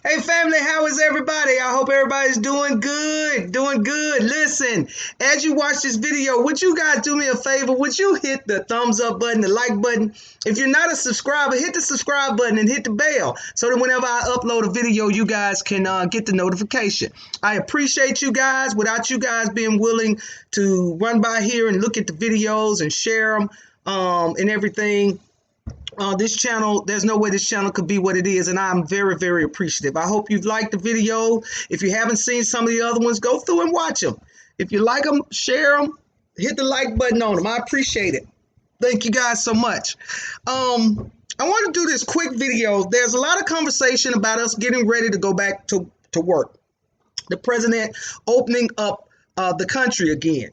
Hey family, how is everybody? I hope everybody's doing good, doing good. Listen, as you watch this video, would you guys do me a favor? Would you hit the thumbs up button, the like button? If you're not a subscriber, hit the subscribe button and hit the bell so that whenever I upload a video, you guys can get the notification. I appreciate you guys. Without you guys being willing to run by here and look at the videos and share them and everything, this channel, there's no way this channel could be what it is, and I'm very, very appreciative. I hope you've liked the video. If you haven't seen some of the other ones, go through and watch them. If you like them, share them, hit the like button on them. I appreciate it. Thank you guys so much. I want to do this quick video. There's a lot of conversation about us getting ready to go back to work. The president opening up the country again.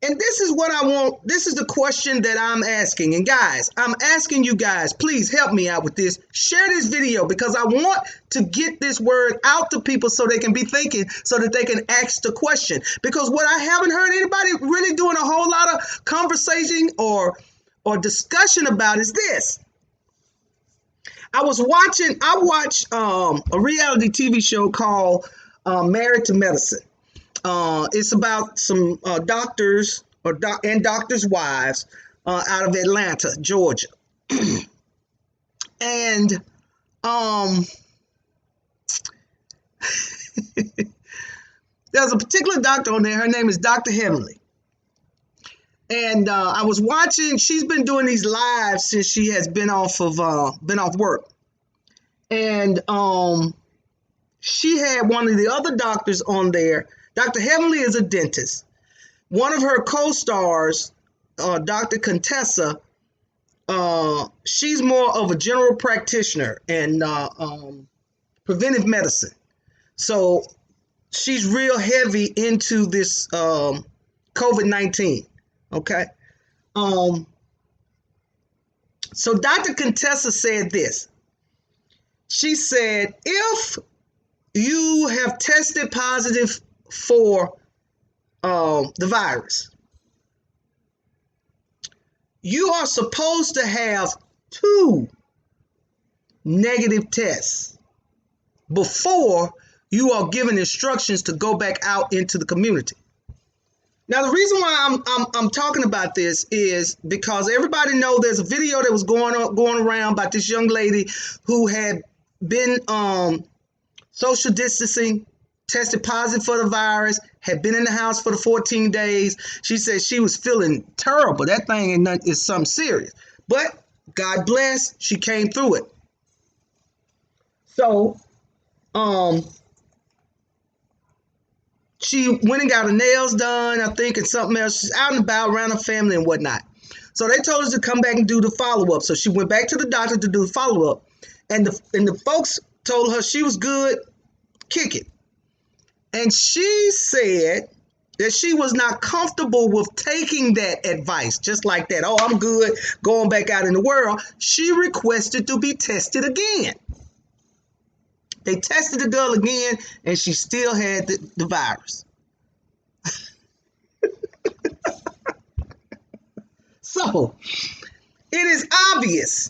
And this is what I want. This is the question that I'm asking. And guys, I'm asking you guys, please help me out with this. Share this video because I want to get this word out to people so they can be thinking, so that they can ask the question. Because what I haven't heard anybody really doing a whole lot of conversation or discussion about is this. I watched a reality TV show called Married to Medicine. It's about some doctors and doctors' wives out of Atlanta, Georgia. And there's a particular doctor on there. Her name is Dr. Heavenly. And I was watching. She's been doing these lives since she has been off work. And she had one of the other doctors on there. Dr. Heavenly is a dentist. One of her co-stars, Dr. Contessa, she's more of a general practitioner and preventive medicine. So she's real heavy into this COVID-19. Okay. So Dr. Contessa said this. She said, if you have tested positive for the virus, you are supposed to have 2 negative tests before you are given instructions to go back out into the community. Now, the reason why I'm talking about this is because everybody know there's a video that was going around about this young lady who had been social distancing, tested positive for the virus, had been in the house for the 14 days. She said she was feeling terrible. That thing is something serious. But God bless, she came through it. So, she went and got her nails done, I think, and something else. She's out and about around her family and whatnot. So they told her to come back and do the follow-up. So she went back to the doctor to do the follow-up. And the folks told her she was good, kick it. And she said that she was not comfortable with taking that advice, just like that. Oh, I'm good, going back out in the world. She requested to be tested again. They tested the girl again, and she still had the virus. So, it is obvious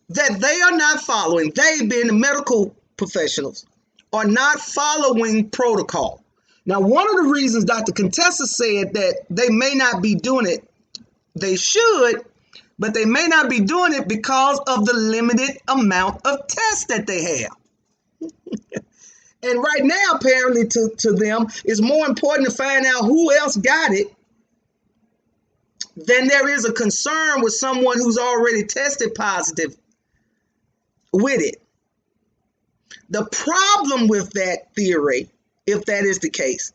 that they are not following, they being the medical professionals, are not following protocol. Now, one of the reasons Dr. Contessa said that they may not be doing it, they should, but they may not be doing it because of the limited amount of tests that they have. And right now, apparently to them, it's more important to find out who else got it than there is a concern with someone who's already tested positive with it. The problem with that theory, if that is the case,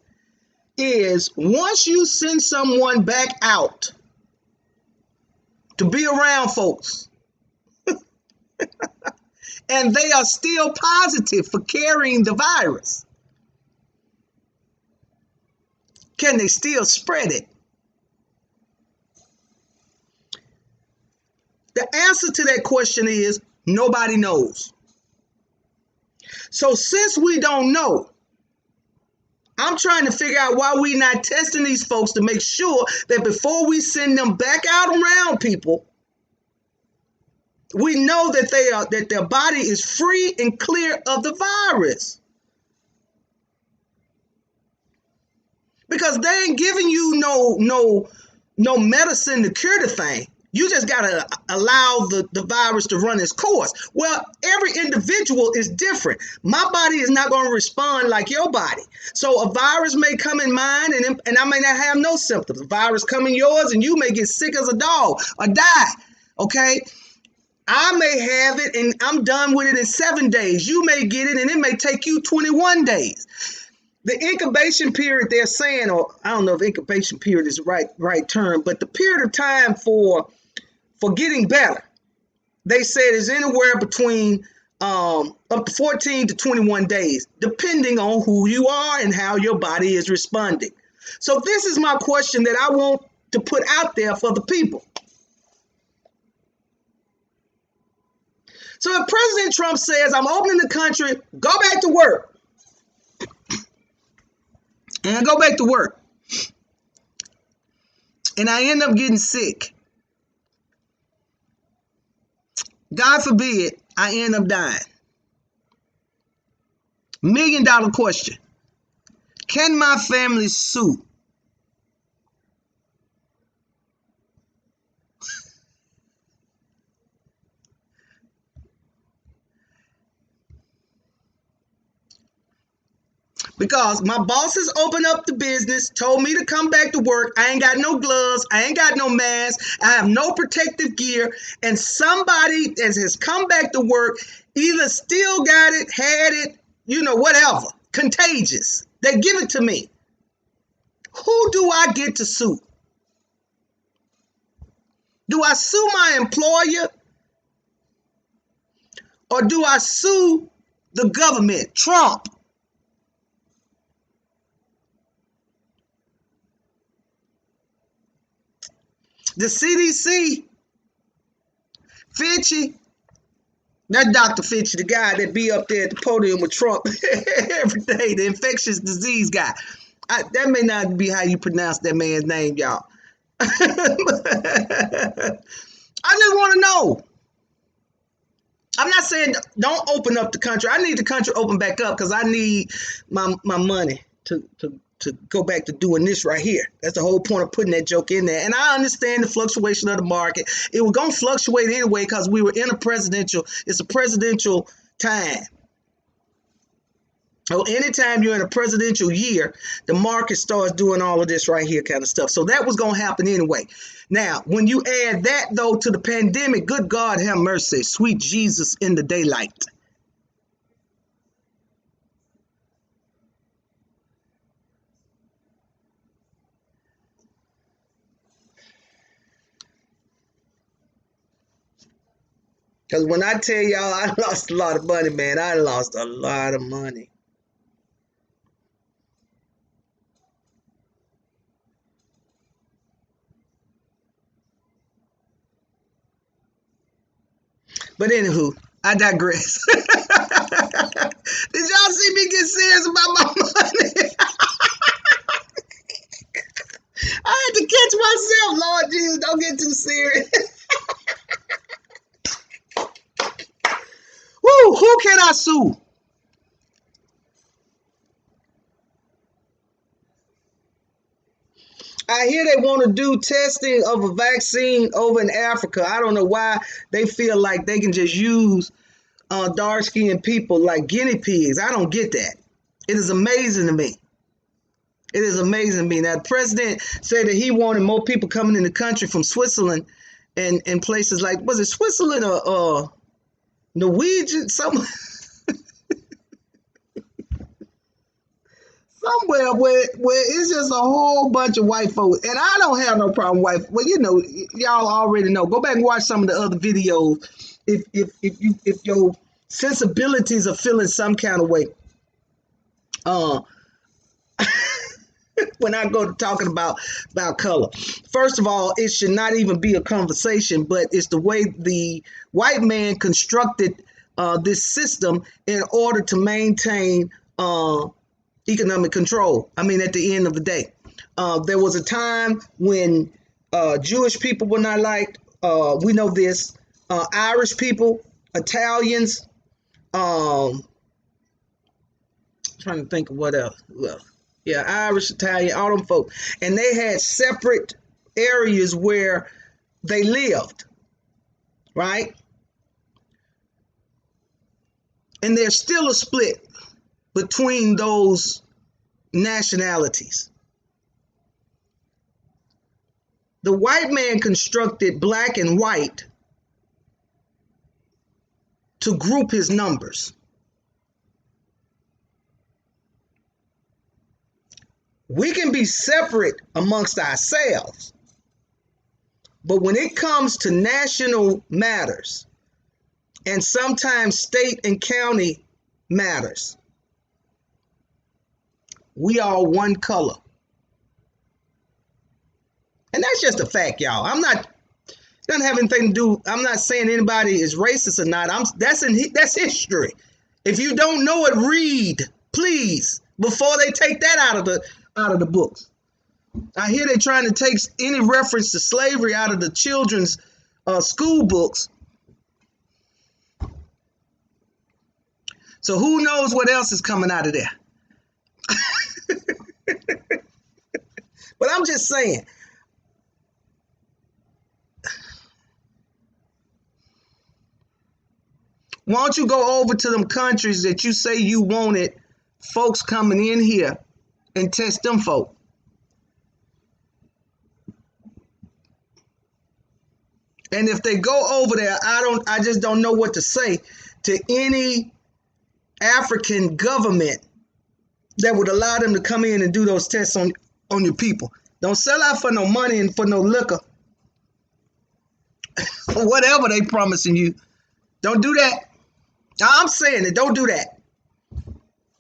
is once you send someone back out to be around folks and they are still positive for carrying the virus, can they still spread it? The answer to that question is nobody knows. So since we don't know, I'm trying to figure out why we're not testing these folks to make sure that before we send them back out around people, We know that their body is free and clear of the virus because they ain't giving you no medicine to cure the thing. You just gotta allow the virus to run its course. Well, every individual is different. My body is not going to respond like your body. So a virus may come in mine and I may not have no symptoms. A virus come in yours and you may get sick as a dog or die. Okay? I may have it and I'm done with it in 7 days. You may get it and it may take you 21 days. The incubation period they're saying, or I don't know if incubation period is the right term, but the period of time for getting better, they said is anywhere between up to 14 to 21 days, depending on who you are and how your body is responding. So this is my question that I want to put out there for the people. So if President Trump says, I'm opening the country, go back to work, and I go back to work, and I end up getting sick, God forbid, I end up dying. $1 million question. Can my family sue? Because my bosses opened up the business, told me to come back to work. I ain't got no gloves. I ain't got no mask. I have no protective gear. And somebody that has come back to work either still got it, had it, whatever, contagious. They give it to me. Who do I get to sue? Do I sue my employer? Or do I sue the government, Trump? The CDC, Fitchy, that Dr. Fitchy, the guy that be up there at the podium with Trump every day, the infectious disease guy. That may not be how you pronounce that man's name, y'all. I just want to know. I'm not saying don't open up the country. I need the country open back up because I need my money to go back to doing this right here. That's the whole point of putting that joke in there. And I understand the fluctuation of the market. It was going to fluctuate anyway because we were in it's a presidential time. So anytime you're in a presidential year, the market starts doing all of this right here kind of stuff. So that was going to happen anyway. Now, when you add that, though, to the pandemic, good God have mercy, sweet Jesus in the daylight. Because when I tell y'all I lost a lot of money, man, I lost a lot of money. But anywho, I digress. Did y'all see me get serious about my money? I had to catch myself. Lord Jesus, don't get too serious. Woo, who can I sue? I hear they want to do testing of a vaccine over in Africa. I don't know why they feel like they can just use dark-skinned people like guinea pigs. I don't get that. It is amazing to me. It is amazing to me. Now, the president said that he wanted more people coming in the country from Switzerland and places like, was it Switzerland or Norwegian? Somewhere where it's just a whole bunch of white folks. And I don't have no problem with white. Well, y'all already know. Go back and watch some of the other videos if your sensibilities are feeling some kind of way. When I go to talking about color. First of all, it should not even be a conversation, but it's the way the white man constructed this system in order to maintain economic control. I mean, at the end of the day, there was a time when Jewish people were not liked. We know this. Irish people, Italians, trying to think of what else. Well, yeah, Irish, Italian, all them folk. And they had separate areas where they lived, right? And there's still a split between those nationalities. The white man constructed black and white to group his numbers. We can be separate amongst ourselves, but when it comes to national matters and sometimes state and county matters, we are one color. And that's just a fact, y'all. It doesn't have anything to do. I'm not saying anybody is racist or not. That's history. If you don't know it, read, please, before they take that out of the books. I hear they're trying to take any reference to slavery out of the children's school books. So who knows what else is coming out of there? But I'm just saying. Why don't you go over to them countries that you say you wanted folks coming in here and test them folk? And if they go over there, I just don't know what to say to any African government that would allow them to come in and do those tests on your people. Don't sell out for no money and for no liquor. Whatever they promising you. Don't do that. I'm saying it. Don't do that.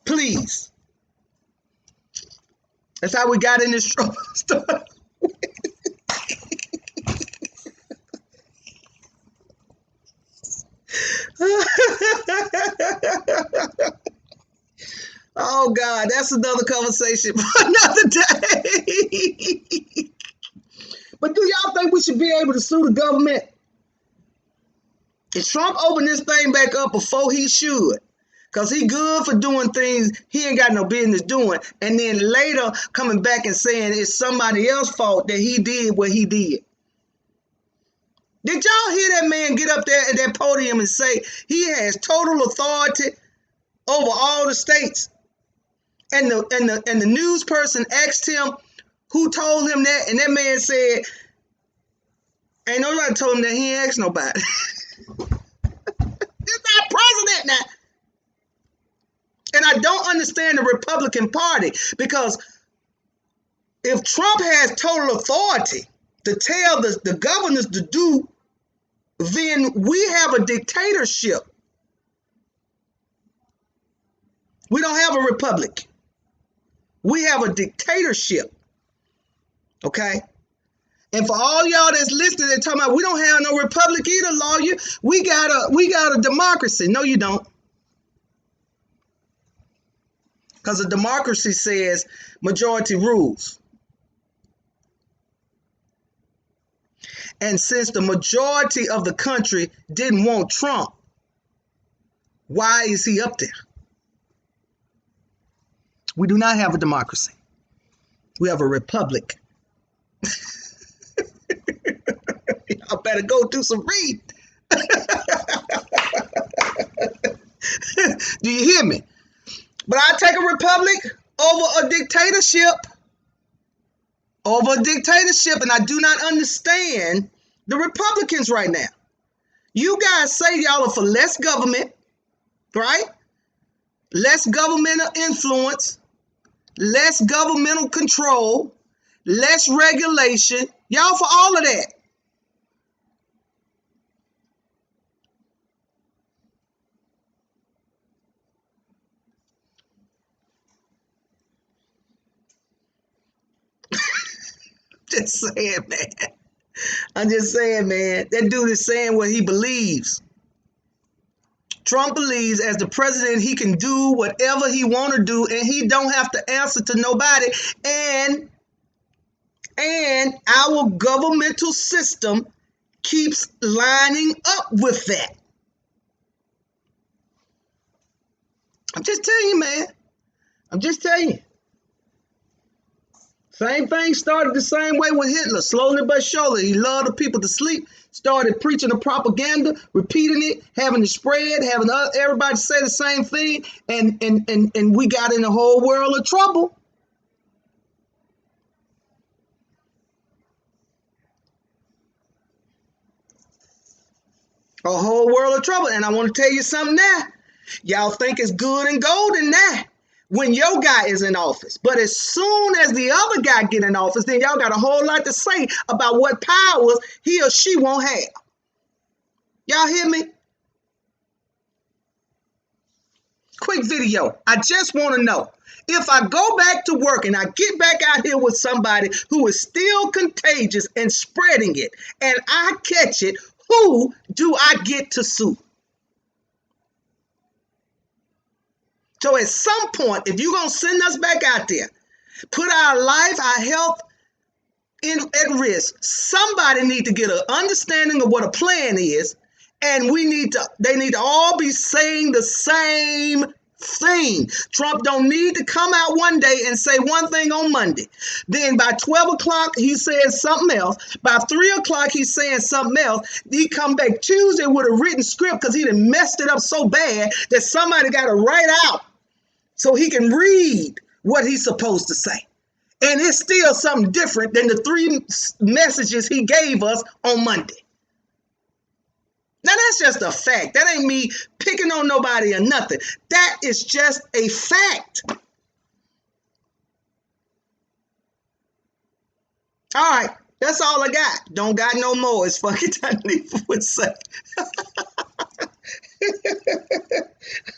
Please. That's how we got in this trouble. Oh God, that's another conversation for another day. But do y'all think we should be able to sue the government? If Trump opened this thing back up before he should, because he good for doing things he ain't got no business doing, and then later coming back and saying it's somebody else's fault that he did what he did. Did y'all hear that man get up there at that podium and say he has total authority over all the states? And the news person asked him who told him that, and that man said, ain't nobody told him that. He ain't asked nobody. He's not president now. And I don't understand the Republican Party, because if Trump has total authority to tell the governors to do, then we have a dictatorship. We don't have a republic. We have a dictatorship. Okay? And for all y'all that's listening and talking about we don't have no republic either, lawyer, we got a democracy. No, you don't. Because a democracy says majority rules. And since the majority of the country didn't want Trump, why is he up there? We do not have a democracy. We have a republic. I better go do some reading. Do you hear me? But I take a republic over a dictatorship. Over a dictatorship, and I do not understand the Republicans right now. You guys say y'all are for less government, right? Less governmental influence, less governmental control, less regulation. Y'all for all of that. Just saying, man. I'm just saying, man. That dude is saying what he believes. Trump believes as the president he can do whatever he want to do, and he don't have to answer to nobody. And our governmental system keeps lining up with that. I'm just telling you, man. I'm just telling you. Same thing started the same way with Hitler, slowly but surely. He loved the people to sleep, started preaching the propaganda, repeating it, having it spread, having everybody say the same thing, and we got in a whole world of trouble. A whole world of trouble. And I want to tell you something now. Y'all think it's good and golden now when your guy is in office. But as soon as the other guy get in office, then y'all got a whole lot to say about what powers he or she won't have. Y'all hear me? Quick video. I just want to know, if I go back to work and I get back out here with somebody who is still contagious and spreading it, and I catch it, who do I get to sue? So at some point, if you're going to send us back out there, put our life, our health at risk, somebody need to get an understanding of what a plan is, and they need to all be saying the same thing. Trump don't need to come out one day and say one thing on Monday. Then by 12 o'clock, he says something else. By 3 o'clock, he's saying something else. He come back Tuesday with a written script because he done messed it up so bad that somebody got to write out so he can read what he's supposed to say. And it's still something different than the 3 messages he gave us on Monday. Now, that's just a fact. That ain't me picking on nobody or nothing. That is just a fact. All right, that's all I got. Don't got no more. It's fucking time to would say.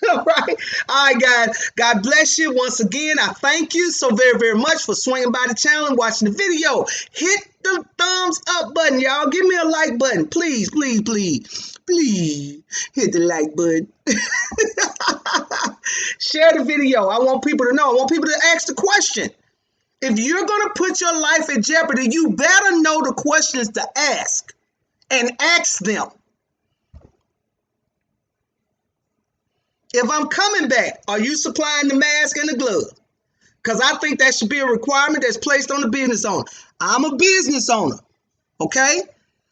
All right, guys. God bless you. Once again, I thank you so very, very much for swinging by the channel and watching the video. Hit the thumbs up button, y'all. Give me a like button. Please, please, please. Please hit the like button. Share the video. I want people to know. I want people to ask the question. If you're going to put your life in jeopardy, you better know the questions to ask and ask them. If I'm coming back, are you supplying the mask and the glove? Because I think that should be a requirement that's placed on the business owner. I'm a business owner, okay?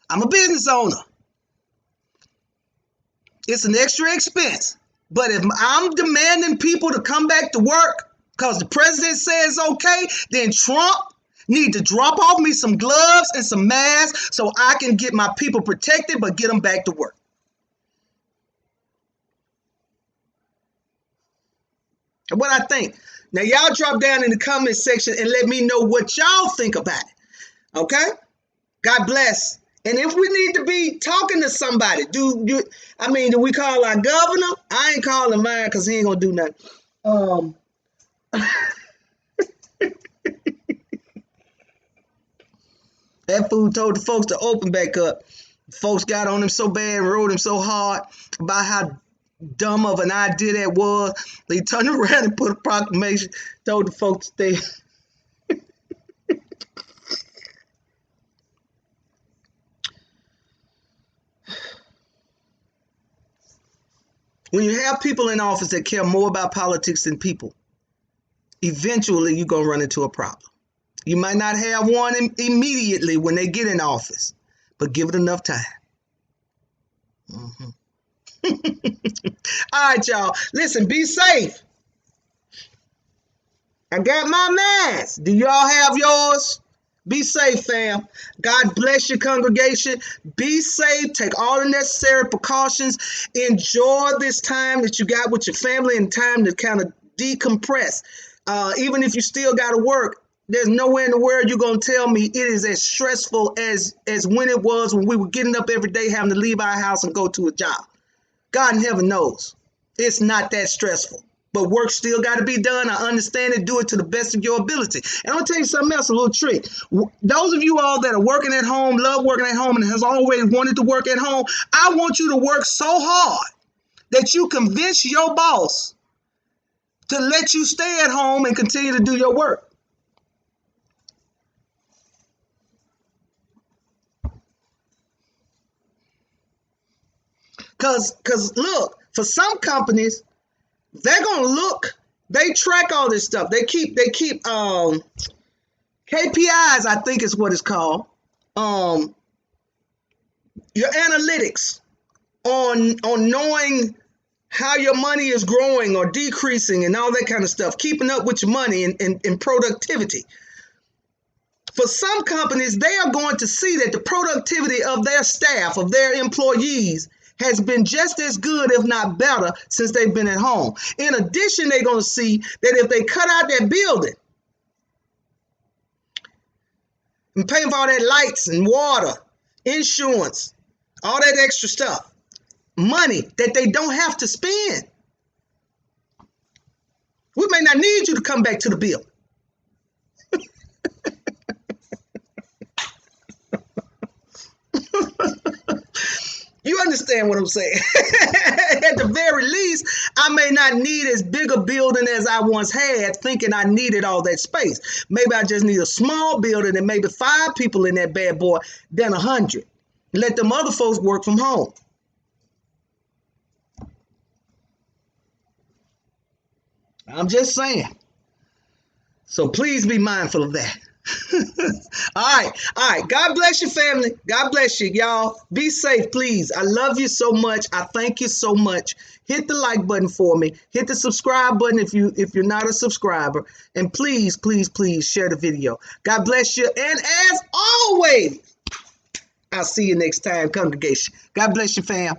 I'm a business owner. It's an extra expense. But if I'm demanding people to come back to work because the president says okay, then Trump need to drop off me some gloves and some masks so I can get my people protected but get them back to work. And what I think. Now, y'all drop down in the comment section and let me know what y'all think about it. Okay? God bless. And if we need to be talking to somebody, do we call our governor? I ain't calling mine because he ain't gonna do nothing. That fool told the folks to open back up. Folks got on him so bad and rode him so hard about how dumb of an idea that was. They turned around and put a proclamation, told the folks to stay. When you have people in office that care more about politics than people, eventually you're going to run into a problem. You might not have one immediately when they get in office, but give it enough time. All right, y'all. Listen, be safe. I got my mask. Do y'all have yours? Be safe, fam. God bless your congregation. Be safe. Take all the necessary precautions. Enjoy this time that you got with your family and time to kind of decompress. Even if you still got to work, there's nowhere in the world you're going to tell me it is as stressful as when it was when we were getting up every day having to leave our house and go to a job. God in heaven knows it's not that stressful. But work still got to be done. I understand it. Do it to the best of your ability. And I'm going to tell you something else, a little trick. Those of you all that are working at home, love working at home, and has always wanted to work at home, I want you to work so hard that you convince your boss to let you stay at home and continue to do your work. Cause look, for some companies, they're gonna look, they track all this stuff. They keep KPIs, I think is what it's called. Um, your analytics on knowing how your money is growing or decreasing and all that kind of stuff, keeping up with your money and productivity. For some companies, they are going to see that the productivity of their staff, of their employees, has been just as good, if not better, since they've been at home. In addition, they're going to see that if they cut out that building and paying for all that lights and water, insurance, all that extra stuff, money that they don't have to spend, we may not need you to come back to the building. You understand what I'm saying? At the very least, I may not need as big a building as I once had, thinking I needed all that space. Maybe I just need a small building and maybe 5 people in that bad boy than 100. Let them other folks work from home. I'm just saying. So please be mindful of that. All right. God bless you, family. God bless you, y'all. Be safe, please. I love you so much. I thank you so much. Hit the like button for me. Hit the subscribe button if you're not a subscriber. And please share the video. God bless you. And as always, I'll see you next time, congregation. God bless you, fam.